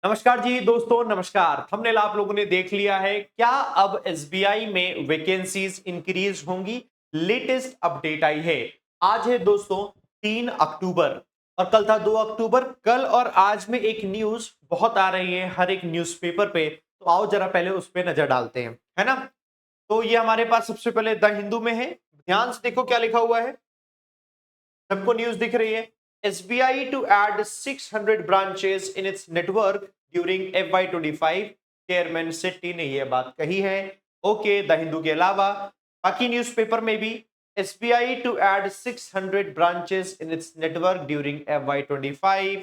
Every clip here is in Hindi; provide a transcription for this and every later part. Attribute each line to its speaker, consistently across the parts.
Speaker 1: नमस्कार जी दोस्तों, नमस्कार। थंबनेल आप लोगों ने देख लिया है। क्या अब एसबीआई में वैकेंसीज इंक्रीज होंगी? लेटेस्ट अपडेट आई है। आज है दोस्तों 3 अक्टूबर और कल था 2 अक्टूबर। कल और आज में एक न्यूज बहुत आ रही है हर एक न्यूज़पेपर पे, तो आओ जरा पहले उस पे नजर डालते हैं, है ना। तो ये हमारे पास सबसे पहले द हिंदू में है। ध्यान से देखो क्या लिखा हुआ है। सबको न्यूज दिख रही है। SBI to add 600 branches in its network during FY25। Chairman Setty ने यह बात कही है। ओके, द हिंदू के अलावा बाकी न्यूज़पेपर में भी SBI to add 600 branches in its network during FY25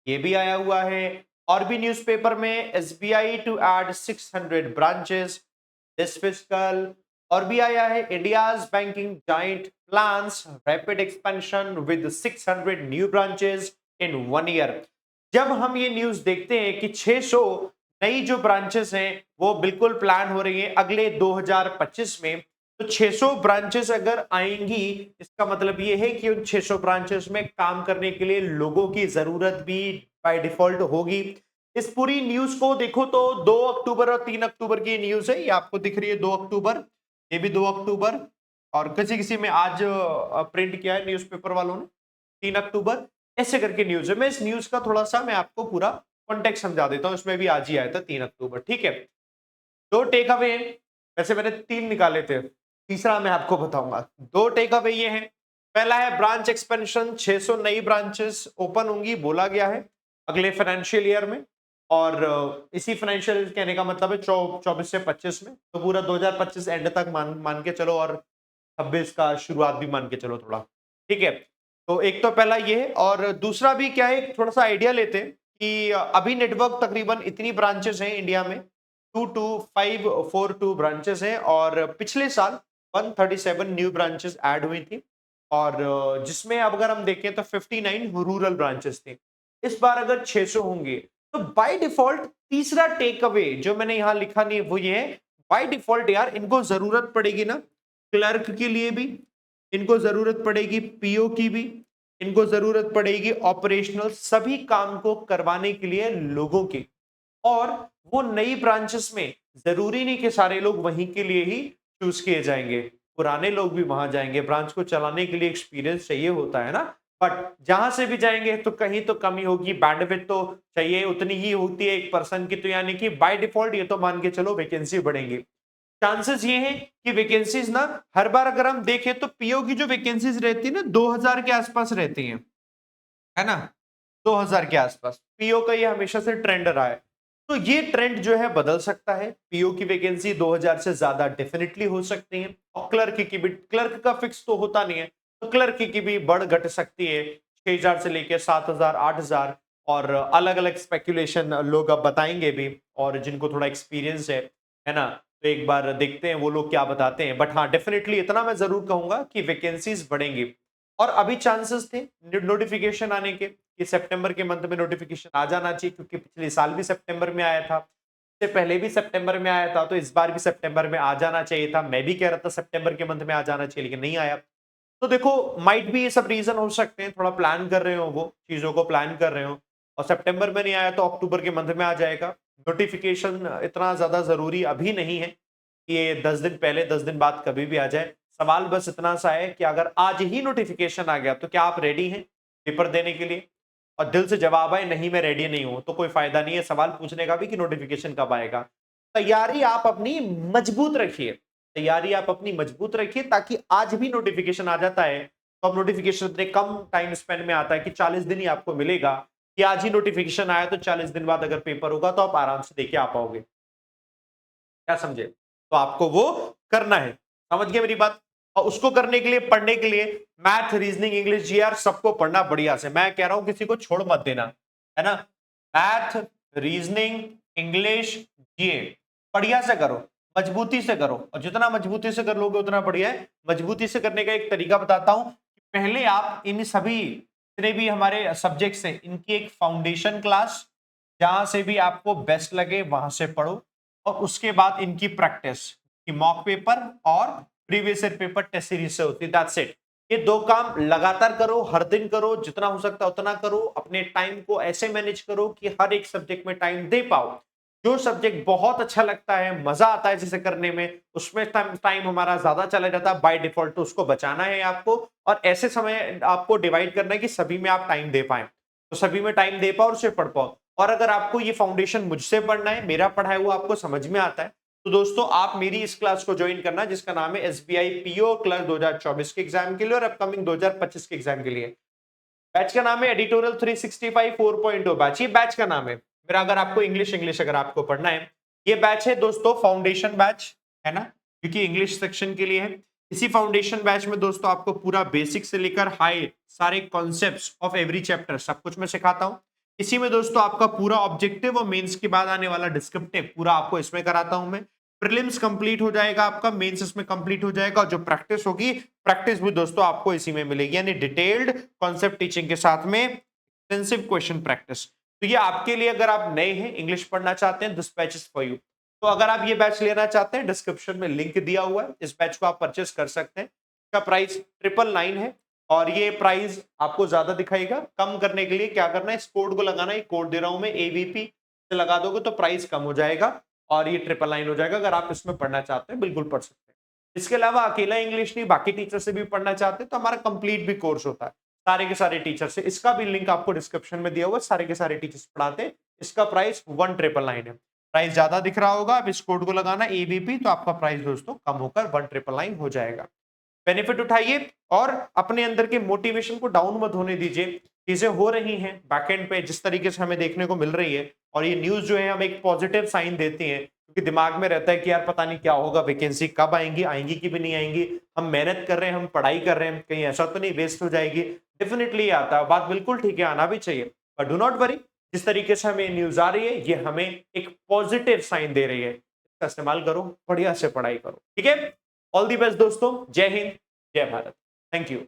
Speaker 1: ये भी आया हुआ है। और भी न्यूज़पेपर में SBI to add 600 branches this fiscal. और भी आया है India's banking giant plans rapid expansion with 600 new branches in 1 year. जब हम ये न्यूज देखते हैं कि 600 नई जो ब्रांचेस हैं वो बिल्कुल प्लान हो रही है अगले 2025 में, तो 600 ब्रांचेस अगर आएंगी इसका मतलब ये है कि उन 600 ब्रांचेस में काम करने के लिए लोगों की जरूरत भी बाय डिफॉल्ट होगी। इस पूरी न्यूज को देखो तो 2 अक्टूबर और 3 अक्टूबर की न्यूज है। ये आपको दिख रही है 2 अक्टूबर, ये भी 2 अक्टूबर। और किसी किसी में आज प्रिंट किया है न्यूज़पेपर वालों ने 3 अक्टूबर। ऐसे करके न्यूज है। मैं इस न्यूज का थोड़ा सा मैं आपको पूरा कॉन्टेक्स्ट समझा देता हूं। इसमें भी आज ही आया था 3 अक्टूबर, ठीक है। दो टेक अवे, वैसे मैंने 3 निकाले थे, तीसरा मैं आपको बताऊंगा। 2 टेक अवे ये हैं। पहला है ब्रांच एक्सपेंशन, 600 नई ब्रांचेस ओपन होंगी बोला गया है अगले फाइनेंशियल ईयर में। और इसी फाइनेंशियल कहने का मतलब है 24 से 25 में, तो पूरा 2025 एंड तक मान मान के चलो, और 26 का शुरुआत भी मान के चलो थोड़ा, ठीक है। तो एक तो पहला ये है, और दूसरा भी क्या है, थोड़ा सा आइडिया लेते हैं कि अभी नेटवर्क तकरीबन इतनी ब्रांचेस हैं इंडिया में, 22542 ब्रांचेस हैं। और पिछले साल 137 न्यू ब्रांचेस ऐड हुई थी, और जिसमें अब अगर हम देखें तो 59 रूरल ब्रांचेस थी। इस बार अगर 600 होंगे तो बाय डिफॉल्ट तीसरा टेक अवे जो मैंने यहां लिखा नहीं वो ये है, बाय डिफॉल्ट यार इनको जरूरत पड़ेगी ना क्लर्क के लिए भी, इनको जरूरत पड़ेगी पीओ की भी, इनको जरूरत पड़ेगी ऑपरेशनल सभी काम को करवाने के लिए लोगों की। और वो नई ब्रांचेस में जरूरी नहीं कि सारे लोग वहीं के लिए ही चूज किए जाएंगे, पुराने लोग भी वहां जाएंगे। ब्रांच को चलाने के लिए एक्सपीरियंस चाहिए होता है ना। बट जहां से भी जाएंगे तो कहीं तो कमी होगी, बैंडविड्थ तो चाहिए उतनी ही होती है एक पर्सन की, तो यानी कि बाय डिफॉल्ट ये तो मान के चलो वैकेंसी बढ़ेंगी। चांसेस ये हैं कि वैकेंसीज ना हर बार अगर हम देखें तो पीओ की जो वैकेंसीज रहती है ना 2000 के आसपास रहती हैं, है ना। 2000 के आसपास पीओ का ये हमेशा से ट्रेंड रहा है। तो ये ट्रेंड जो है बदल सकता है। पीओ की वैकेंसी 2000 से ज्यादा डेफिनेटली हो सकती है, और क्लर्क की भी, क्लर्क का फिक्स तो होता नहीं है, तो क्लर्क की भी बढ़ घट सकती है 6000 से लेकर 7000 8000। और अलग अलग स्पेकुलेशन लोग अब बताएंगे भी, और जिनको थोड़ा एक्सपीरियंस है ना, तो एक बार देखते हैं वो लोग क्या बताते हैं। बट हाँ, डेफिनेटली इतना मैं जरूर कहूंगा कि वैकेंसीज बढ़ेंगी। और अभी चांसेस थे नोटिफिकेशन आने के कि सितंबर के मंथ में नोटिफिकेशन आ जाना चाहिए, क्योंकि पिछले साल भी सितंबर में आया था, इससे पहले भी सितंबर में आया था, तो इस बार भी सितंबर में आ जाना चाहिए था। मैं भी कह रहा था सितंबर के मंथ में आ जाना चाहिए, लेकिन नहीं आया। तो देखो, माइट भी ये सब रीजन हो सकते हैं, थोड़ा प्लान कर रहे हो, वो चीजों को प्लान कर रहे हो, और सितंबर में नहीं आया तो अक्टूबर के मंथ में आ जाएगा। नोटिफिकेशन इतना ज्यादा जरूरी अभी नहीं है कि ये 10 दिन पहले 10 दिन बाद कभी भी आ जाए। सवाल बस इतना सा है कि अगर आज ही नोटिफिकेशन आ गया तो क्या आप रेडी हैं पेपर देने के लिए? और दिल से जवाब आए नहीं मैं रेडी नहीं हूं, तो कोई फायदा नहीं है सवाल पूछने का भी कि नोटिफिकेशन कब आएगा। तैयारी आप अपनी मजबूत रखिए, तैयारी आप अपनी मजबूत रखिए, ताकि आज भी नोटिफिकेशन आ जाता है तो अब नोटिफिकेशन इतने कम टाइम स्पेन में आता है कि 40 दिन ही आपको मिलेगा, कि आज ही नोटिफिकेशन आया तो 40 दिन बाद अगर पेपर होगा तो आप आराम से देके आ पाओगे। क्या समझे? तो आपको वो करना है, समझ गए मेरी बात। और उसको करने के लिए, पढ़ने के लिए मैथ रीजनिंग इंग्लिश जीआर सबको पढ़ना बढ़िया से। मैं कह रहा हूं किसी को छोड़ मत देना, है ना। मैथ रीजनिंग इंग्लिश जीए बढ़िया से करो, मजबूती से करो, और जितना मजबूती से कर लोगे उतना बढ़िया है। मजबूती से करने का एक तरीका बताता हूं। पहले आप इन सभी जितने भी हमारे सब्जेक्ट्स हैं इनकी एक फाउंडेशन क्लास, जहां से भी आपको बेस्ट लगे वहां से पढ़ो, और उसके बाद इनकी प्रैक्टिस की मॉक पेपर और previous year paper test series से होती है, दैट्स इट। ये 2 काम लगातार करो, हर दिन करो, जितना हो सकता है उतना करो। अपने टाइम को ऐसे मैनेज करो कि हर एक सब्जेक्ट में टाइम दे पाओ। जो सब्जेक्ट बहुत अच्छा लगता है, मजा आता है जिसे करने में, उसमें टाइम हमारा ज्यादा चला जाता है, बाय डिफॉल्ट तो उसको बचाना है आपको। और ऐसे समय आपको डिवाइड करना है कि सभी में आप टाइम दे पाए, तो सभी में टाइम दे पाओ और उसे पढ़ पाओ। और अगर आपको ये फाउंडेशन मुझसे पढ़ना है, मेरा पढ़ाया हुआ आपको समझ में आता है, तो दोस्तों आप मेरी इस क्लास को ज्वाइन करना, जिसका नाम है एसबीआई पीओ क्लास 2024 के एग्जाम के लिए और अपकमिंग 2025 के एग्जाम के लिए। बैच का नाम है एडिटोरियल 365 4.0 बैच। ये बैच का नाम है मेरा। अगर आपको इंग्लिश अगर आपको पढ़ना है, ये बैच है दोस्तों फाउंडेशन बैच, है ना, क्योंकि इंग्लिश सेक्शन के लिए है। इसी फाउंडेशन बैच में दोस्तों आपको पूरा बेसिक से लेकर हाई सारे कॉन्सेप्ट्स ऑफ एवरी चैप्टर सब कुछ मैं सिखाता हूं। इसी में दोस्तों आपका पूरा ऑब्जेक्टिव और मेंस के बाद आने वाला डिस्क्रिप्टिव पूरा आपको इसमें कराता हूं मैं। प्रीलिम्स कंप्लीट हो जाएगा आपका, मेंस इसमें कंप्लीट हो जाएगा, और जो प्रैक्टिस होगी, प्रैक्टिस भी दोस्तों आपको इसी में मिलेगी, यानी डिटेल्ड कॉन्सेप्ट टीचिंग के साथ में एक्सटेंसिव क्वेश्चन प्रैक्टिस। तो ये आपके लिए, अगर आप नए हैं, इंग्लिश पढ़ना चाहते हैं, this batch is for you. तो अगर आप ये बैच लेना चाहते हैं, डिस्क्रिप्शन में लिंक दिया हुआ है, इस बैच को आप परचेस कर सकते हैं। इसका प्राइस 999 है, और ये प्राइस आपको ज्यादा दिखाएगा। कम करने के लिए क्या करना है, इस कोड को लगाना है, कोड दे रहा हूं मैं एवीपी से लगा दोगे तो प्राइस कम हो जाएगा और ये 999 हो जाएगा। अगर आप इसमें पढ़ना चाहते हैं, बिल्कुल पढ़ सकते हैं। इसके अलावा अकेला इंग्लिश नहीं, बाकी टीचर से भी पढ़ना चाहते हैं तो हमारा कंप्लीट भी कोर्स होता है सारे के सारे टीचर से। इसका भी लिंक आपको डिस्क्रिप्शन में दिया हुआ है, सारे के सारे टीचर्स पढ़ाते हैं। इसका प्राइस 1999 है। प्राइस ज्यादा दिख रहा होगा, आप इस कोड को लगाना एबीपी, तो आपका प्राइस दोस्तों कम होकर 1999 हो जाएगा। बेनिफिट उठाइए और अपने अंदर के मोटिवेशन को डाउन मत होने दीजिए। चीजें हो रही हैं बैकएंड पे जिस तरीके से हमें देखने को मिल रही है, और ये न्यूज जो है हमें एक पॉजिटिव साइन देती है, क्योंकि दिमाग में रहता है कि यार पता नहीं क्या होगा, वैकेंसी कब आएंगी, आएंगी कि भी नहीं आएंगी, हम मेहनत कर रहे हैं, हम पढ़ाई कर रहे हैं, कहीं ऐसा तो नहीं वेस्ट हो जाएगी। डेफिनेटली आता है, बात बिल्कुल ठीक है, आना भी चाहिए, बट डू नॉट वरी। जिस तरीके से हमें न्यूज आ रही है, ये हमें एक पॉजिटिव साइन दे रही है। इसका इस्तेमाल करो, बढ़िया से पढ़ाई करो, ठीक है। ऑल दी बेस्ट दोस्तों, जय हिंद, जय भारत, थैंक यू।